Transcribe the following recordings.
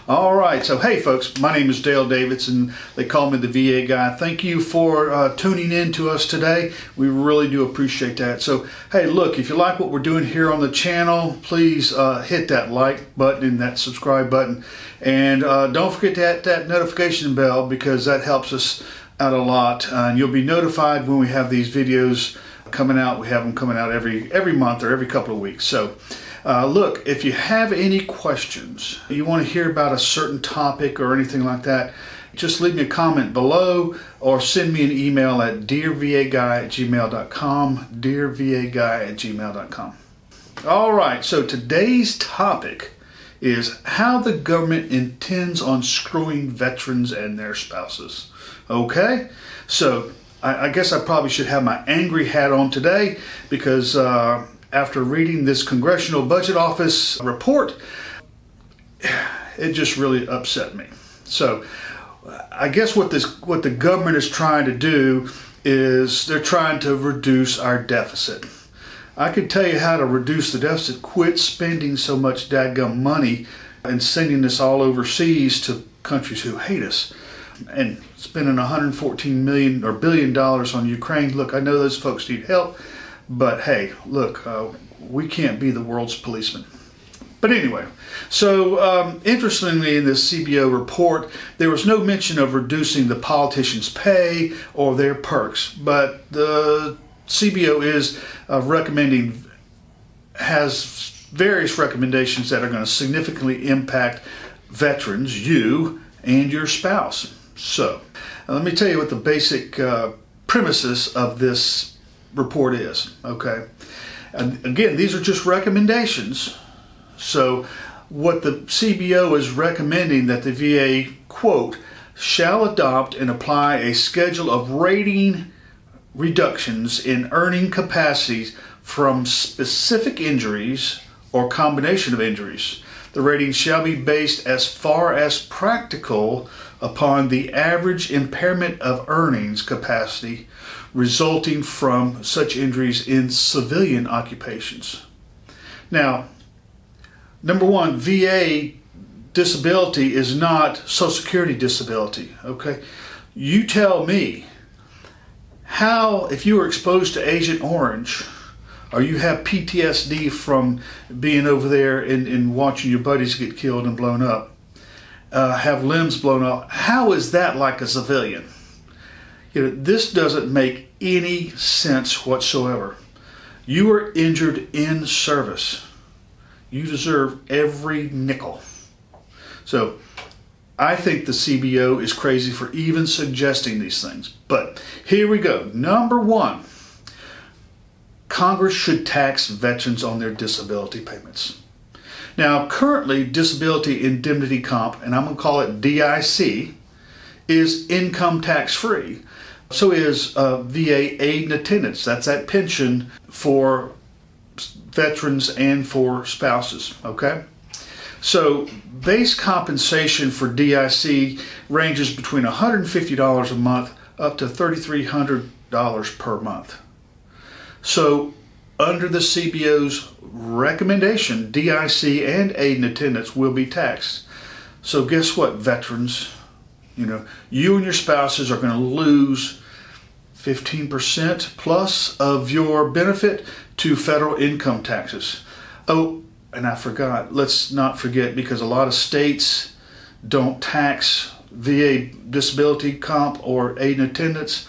All right, so hey folks, my name is Dale Davidson. They call me the VA guy. Thank you for tuning in to us today. We really do appreciate that. So hey, look, if you like what we're doing here on the channel, please hit that like button and that subscribe button. And don't forget to hit that notification bell, because that helps us out a lot. And you'll be notified when we have these videos coming out. We have them coming out every month or every couple of weeks. So look, if you have any questions, you want to hear about a certain topic or anything like that, just leave me a comment below or send me an email at dearvaguy@gmail.com, dearvaguy@gmail.com. All right, so today's topic is how the government intends on screwing veterans and their spouses. Okay, so I guess I probably should have my angry hat on today, because after reading this Congressional Budget Office report, it just really upset me. So I guess what the government is trying to do is they're trying to reduce our deficit. I could tell you how to reduce the deficit. Quit spending so much dadgum money and sending this all overseas to countries who hate us, and spending $114 million or $1 billion on Ukraine. Look, I know those folks need help, but hey, look, we can't be the world's policeman. But anyway, so interestingly, in this CBO report, there was no mention of reducing the politicians' pay or their perks, but the CBO is has various recommendations that are going to significantly impact veterans, you, and your spouse. So let me tell you what the basic premises of this report is, okay? And again, these are just recommendations. So what the CBO is recommending that the VA, quote, shall adopt and apply a schedule of rating reductions in earning capacities from specific injuries or combination of injuries. The rating shall be based as far as practical upon the average impairment of earnings capacity resulting from such injuries in civilian occupations. Now, number one, VA disability is not Social Security disability, okay? You tell me, how, if you were exposed to Agent Orange, or you have PTSD from being over there and watching your buddies get killed and blown up, have limbs blown off, how is that like a civilian? You know, this doesn't make any sense whatsoever. You were injured in service. You deserve every nickel. So I think the CBO is crazy for even suggesting these things. But here we go. Number one, Congress should tax veterans on their disability payments. Now, currently, disability indemnity comp, and I'm going to call it DIC, is income tax free. So is VA aid and attendance. That's that pension for veterans and for spouses, okay? So base compensation for DIC ranges between $150 a month up to $3,300 per month. So under the CBO's recommendation, DIC and aid and attendance will be taxed. So guess what, veterans? You know, you and your spouses are going to lose 15% plus of your benefit to federal income taxes. Oh, and I forgot, let's not forget, because a lot of states don't tax VA disability comp or aid and attendance,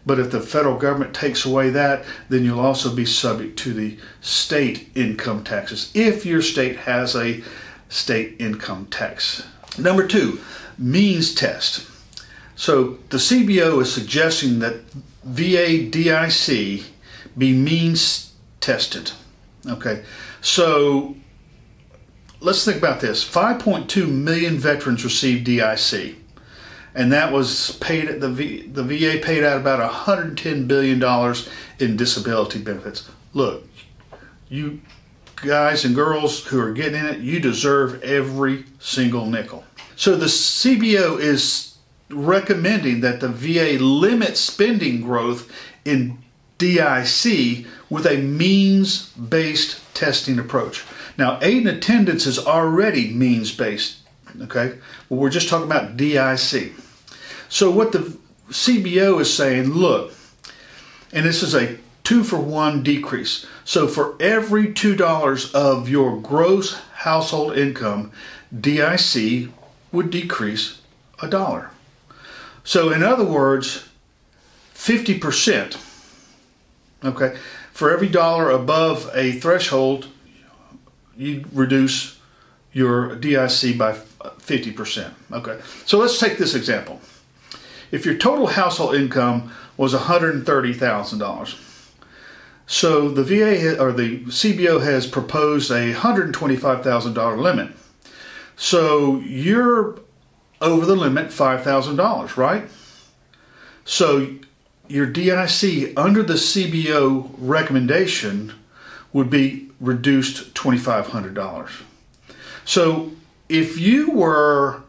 but if the federal government takes away that, then you'll also be subject to the state income taxes if your state has a state income tax. Number two, means test. So the CBO is suggesting that VA DIC be means tested. Okay, so let's think about this. 5.2 million veterans received DIC, and that was paid at the VA paid out about $110 billion in disability benefits. Look, you guys and girls who are getting in it, you deserve every single nickel. So the CBO is recommending that the VA limit spending growth in DIC with a means-based testing approach. Now, aid and attendance is already means-based Okay, well, we're just talking about DIC. So what the CBO is saying, look, and this is a 2-for-1 decrease. So for every $2 of your gross household income, DIC would decrease $1. So in other words, 50%. Okay, for every dollar above a threshold, you reduce your DIC by 50%. Okay, so let's take this example. If your total household income was $130,000, so the VA or the CBO has proposed a $125,000 limit. So you're over the limit $5,000, right? So your DIC under the CBO recommendation would be reduced $2,500. So if you were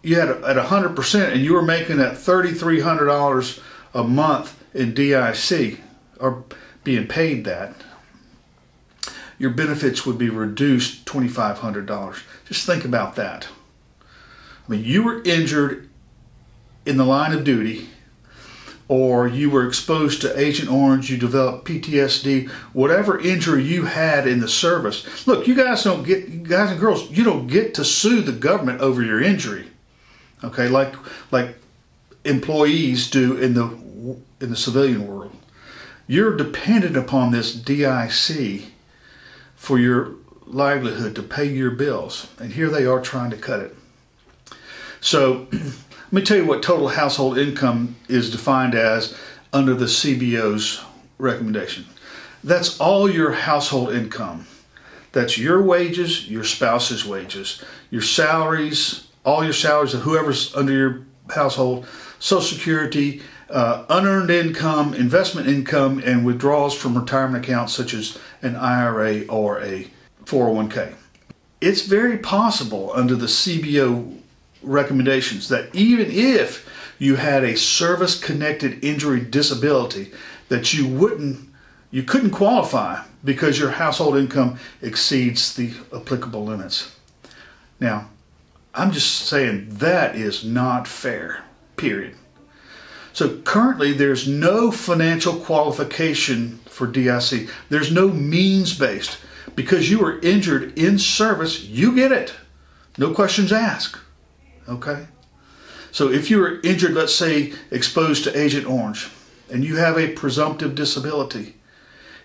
you had at 100% and you were making that $3,300 a month in DIC, or being paid that, your benefits would be reduced $2,500. Just think about that. I mean, you were injured in the line of duty, or you were exposed to Agent Orange, you developed PTSD, whatever injury you had in the service. Look, guys and girls, you don't get to sue the government over your injury. Okay, like employees do in the civilian world. You're dependent upon this DIC for your livelihood, to pay your bills, and here they are trying to cut it. So let me tell you what total household income is defined as under the CBO's recommendation. That's all your household income. That's your wages, your spouse's wages, your salaries, all your salaries of whoever's under your household, Social Security, unearned income, investment income, and withdrawals from retirement accounts such as an IRA or a 401k. It's very possible under the CBO recommendations that even if you had a service-connected injury disability, that you couldn't qualify because your household income exceeds the applicable limits. Now, I'm just saying that is not fair, period. So currently there's no financial qualification for DIC. There's no means-based. Because you were injured in service, you get it. No questions asked. Okay? So if you were injured, let's say exposed to Agent Orange, and you have a presumptive disability,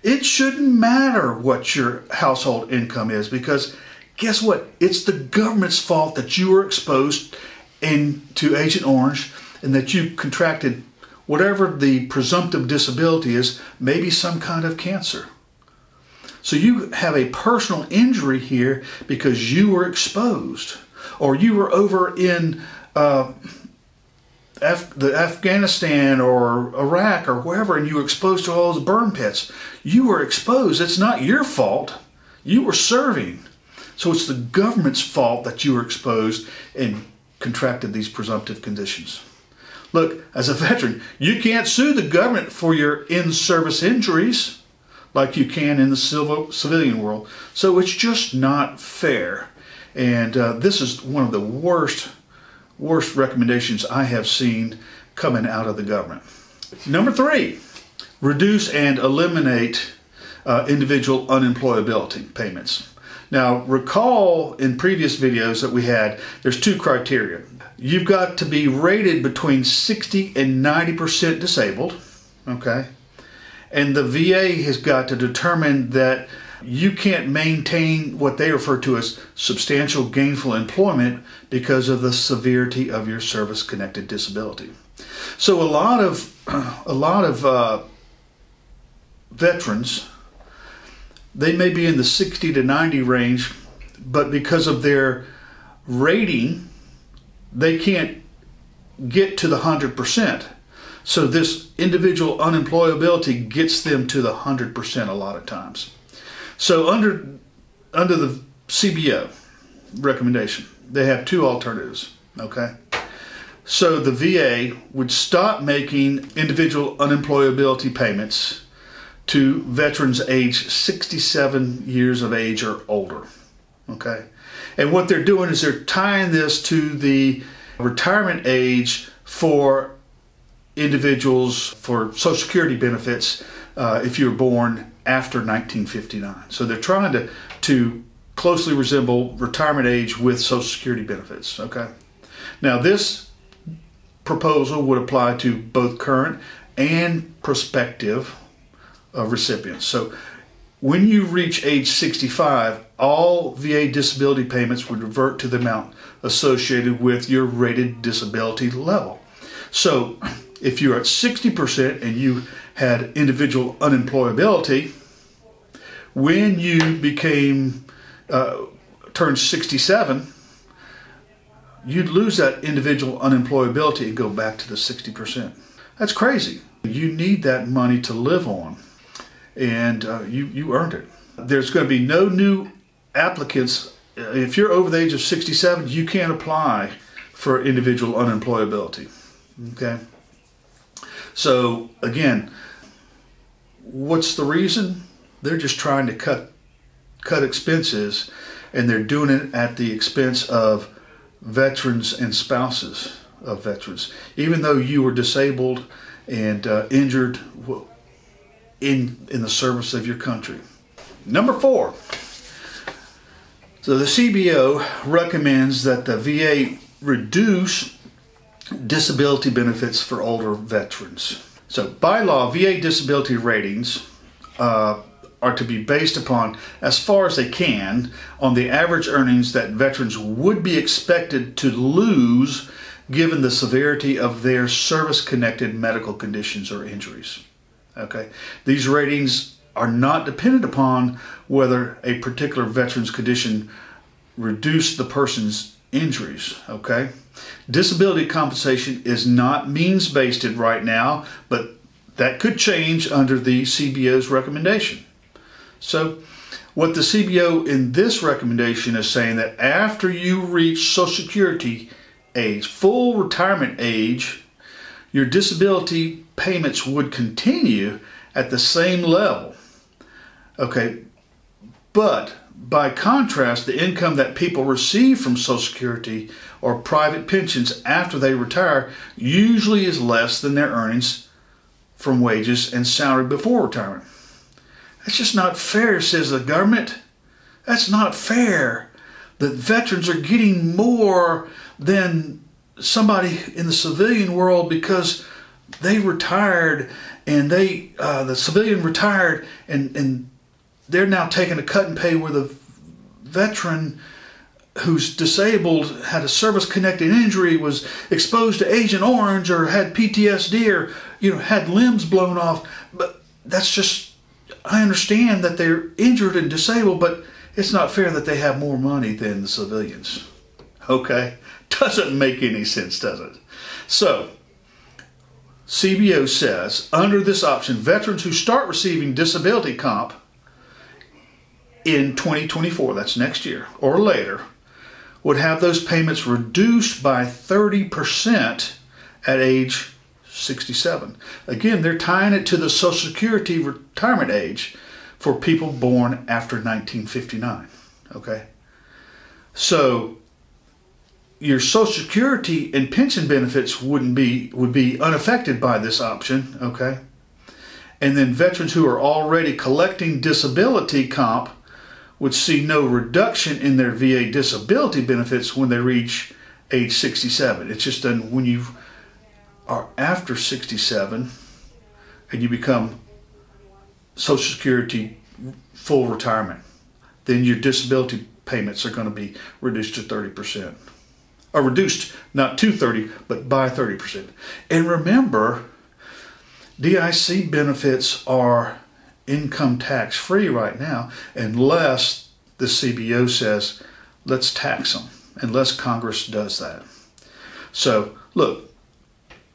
it shouldn't matter what your household income is, because guess what? It's the government's fault that you were exposed to Agent Orange and that you contracted whatever the presumptive disability is, maybe some kind of cancer. So you have a personal injury here because you were exposed, or you were over in Afghanistan or Iraq or wherever, and you were exposed to all those burn pits. You were exposed. It's not your fault. You were serving. So it's the government's fault that you were exposed and contracted these presumptive conditions. Look, as a veteran, you can't sue the government for your in-service injuries like you can in the civilian world. So it's just not fair. And this is one of the worst recommendations I have seen coming out of the government. Number 3, reduce and eliminate individual unemployability payments. Now, recall in previous videos that we had, there's 2 criteria. You've got to be rated between 60 and 90% disabled, okay? And the VA has got to determine that you can't maintain what they refer to as substantial gainful employment because of the severity of your service-connected disability. So a lot of veterans, they may be in the 60 to 90 range, but because of their rating, they can't get to the 100%. So this individual unemployability gets them to the 100% a lot of times. So under the CBO recommendation, they have 2 alternatives, okay? So the VA would stop making individual unemployability payments to veterans age 67 years of age or older, okay? And what they're doing is they're tying this to the retirement age for individuals for Social Security benefits if you were born after 1959. So they're trying to closely resemble retirement age with Social Security benefits. Okay. Now this proposal would apply to both current and prospective recipients. So when you reach age 65, all VA disability payments would revert to the amount associated with your rated disability level. So if you're at 60% and you had individual unemployability, when you turned 67, you'd lose that individual unemployability and go back to the 60%. That's crazy. You need that money to live on, and you earned it. There's going to be no new applicants. If you're over the age of 67, you can't apply for individual unemployability. Okay? So again, what's the reason? They're just trying to cut expenses, and they're doing it at the expense of veterans and spouses of veterans. Even though you were disabled and injured in the service of your country. Number 4. So the CBO recommends that the VA reduce disability benefits for older veterans. So by law, VA disability ratings are to be based upon, as far as they can, on the average earnings that veterans would be expected to lose given the severity of their service-connected medical conditions or injuries. Okay, these ratings are not dependent upon whether a particular veteran's condition reduced the person's injuries. Okay, disability compensation is not means-based right now, but that could change under the CBO's recommendation. So what the CBO in this recommendation is saying that after you reach Social Security age, full retirement age, your disability payments would continue at the same level. Okay, but by contrast, the income that people receive from Social Security or private pensions after they retire usually is less than their earnings from wages and salary before retirement. That's just not fair, says the government. That's not fair. That veterans are getting more than somebody in the civilian world because they retired, and the civilian retired, and they're now taking a cut in pay where the veteran who's disabled, had a service-connected injury, was exposed to Agent Orange, or had PTSD, or had limbs blown off. But that's just, I understand that they're injured and disabled, but it's not fair that they have more money than the civilians. Okay? Doesn't make any sense, does it? So, CBO says, under this option, veterans who start receiving disability comp in 2024, that's next year, or later, would have those payments reduced by 30% at age 67. Again, they're tying it to the Social Security retirement age for people born after 1959. Okay? So your Social Security and pension benefits would be unaffected by this option. Okay? And then veterans who are already collecting disability comp would see no reduction in their VA disability benefits when they reach age 67. It's just that when you are after 67 and you become Social Security full retirement, then your disability payments are going to be reduced to 30%. Or reduced not to 30, but by 30%. And remember, DIC benefits are income tax free right now, unless the CBO says let's tax them, unless Congress does that. So look,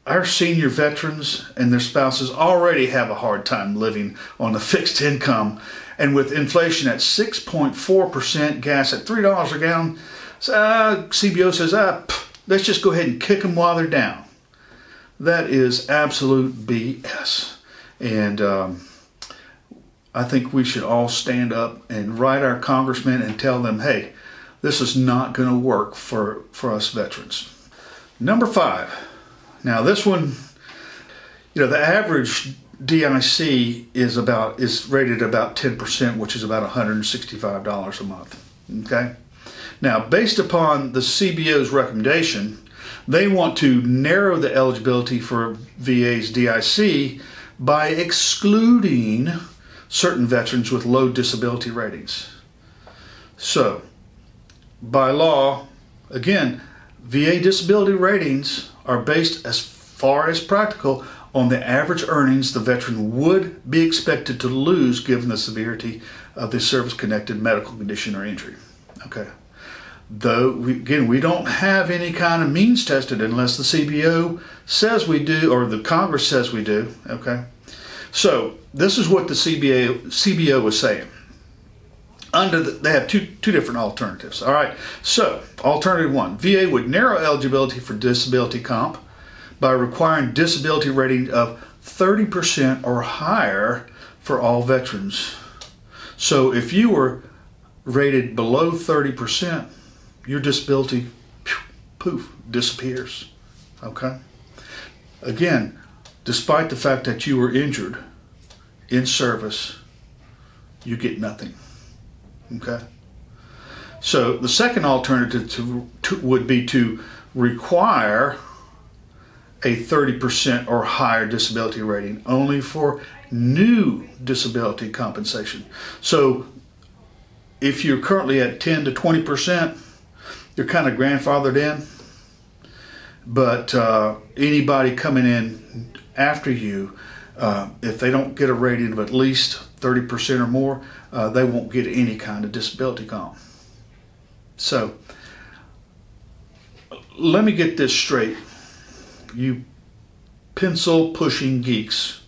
our senior veterans and their spouses already have a hard time living on a fixed income, and with inflation at 6.4%, gas at $3 a gallon, CBO says let's just go ahead and kick them while they're down. That is absolute BS. And I think we should all stand up and write our congressmen and tell them, hey, This is not going to work for us veterans. Number 5. Now this one, the average DIC is rated about 10%, which is about $165 a month. Okay. Now, based upon the CBO's recommendation, they want to narrow the eligibility for VA's DIC by excluding certain veterans with low disability ratings. So, by law, again, VA disability ratings are based, as far as practical, on the average earnings the veteran would be expected to lose given the severity of the service-connected medical condition or injury. Okay. Though, we don't have any kind of means tested unless the CBO says we do, or the Congress says we do. Okay. So this is what the CBO was saying. They have two different alternatives. All right. So alternative 1, VA would narrow eligibility for disability comp by requiring disability rating of 30% or higher for all veterans. So if you were rated below 30%, your disability, poof, disappears. Okay? Again, despite the fact that you were injured in service, you get nothing. Okay? So the second alternative would be to require a 30% or higher disability rating only for new disability compensation. So if you're currently at 10 to 20%, you're kind of grandfathered in, but anybody coming in after you, if they don't get a rating of at least 30% or more, they won't get any kind of disability comp. So let me get this straight, you pencil pushing geeks.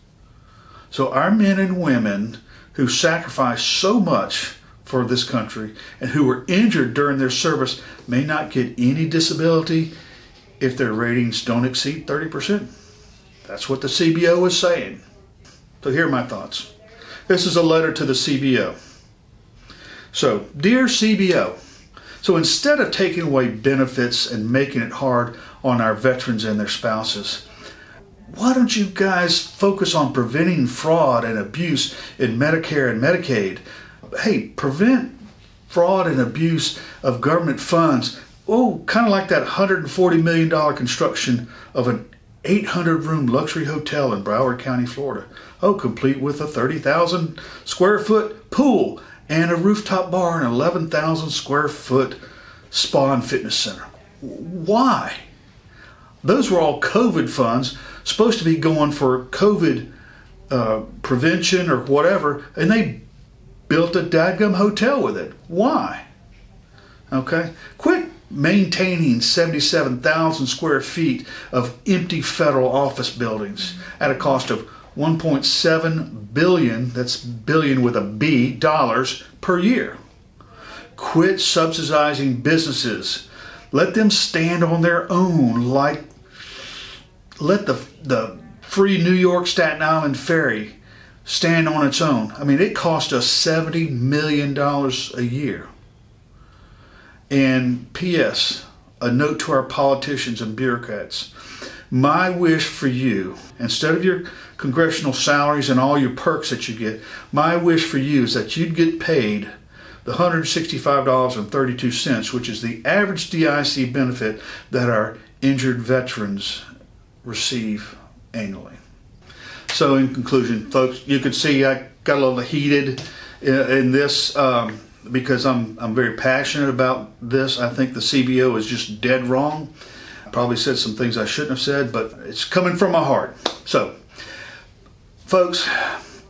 So our men and women who sacrifice so much for this country and who were injured during their service may not get any disability if their ratings don't exceed 30%. That's what the CBO is saying. So here are my thoughts. This is a letter to the CBO. So, dear CBO, so instead of taking away benefits and making it hard on our veterans and their spouses, why don't you guys focus on preventing fraud and abuse in Medicare and Medicaid? Hey, prevent fraud and abuse of government funds. Oh, kind of like that $140 million construction of an 800-room luxury hotel in Broward County, Florida. Oh, complete with a 30,000 square foot pool and a rooftop bar and 11,000 square foot spa and fitness center. Why? Those were all COVID funds supposed to be going for COVID prevention or whatever, and they built a dadgum hotel with it. Why? Okay? Quit maintaining 77,000 square feet of empty federal office buildings at a cost of $1.7 billion, that's billion with a B, dollars per year. Quit subsidizing businesses. Let them stand on their own, like let the free New York Staten Island ferry stand on its own. I mean, it cost us $70 million a year. And P.S., a note to our politicians and bureaucrats. My wish for you, instead of your congressional salaries and all your perks that you get, my wish for you is that you'd get paid the $165.32, which is the average DIC benefit that our injured veterans receive annually. So in conclusion, folks, you can see I got a little heated in this because I'm very passionate about this. I think the CBO is just dead wrong. I probably said some things I shouldn't have said, but it's coming from my heart. So, folks,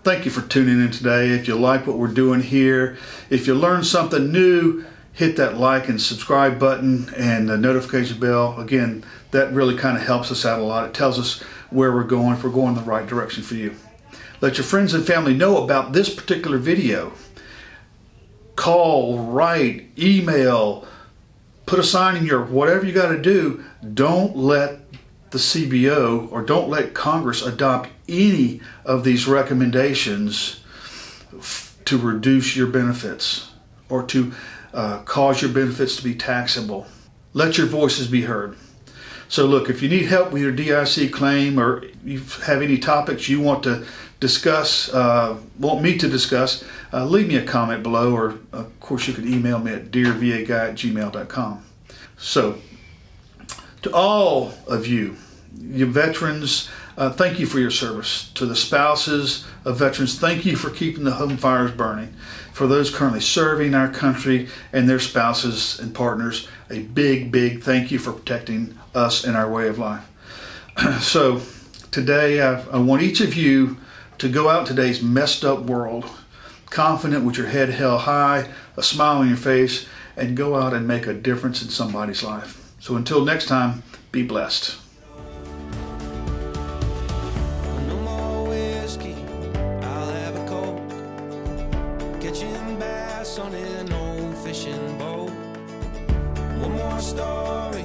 thank you for tuning in today. If you like what we're doing here, if you learned something new, hit that like and subscribe button and the notification bell. Again, that really kind of helps us out a lot. It tells us where we're going, if we're going the right direction for you. Let your friends and family know about this particular video. Call, write, email, put a sign in your whatever you got to do. Don't let the CBO or don't let Congress adopt any of these recommendations to reduce your benefits or to cause your benefits to be taxable. Let your voices be heard. So look, if you need help with your DIC claim, or you have any topics you want to discuss, want me to discuss, leave me a comment below, or of course you can email me at dearvaguy@gmail.com. So to all of you, you veterans, thank you for your service. To the spouses of veterans, thank you for keeping the home fires burning. For those currently serving our country and their spouses and partners, a big, big thank you for protecting us and our way of life. So today, I want each of you to go out in today's messed up world, confident with your head held high, a smile on your face, and go out and make a difference in somebody's life. So until next time, be blessed. Catching bass on an old fishing boat. One more story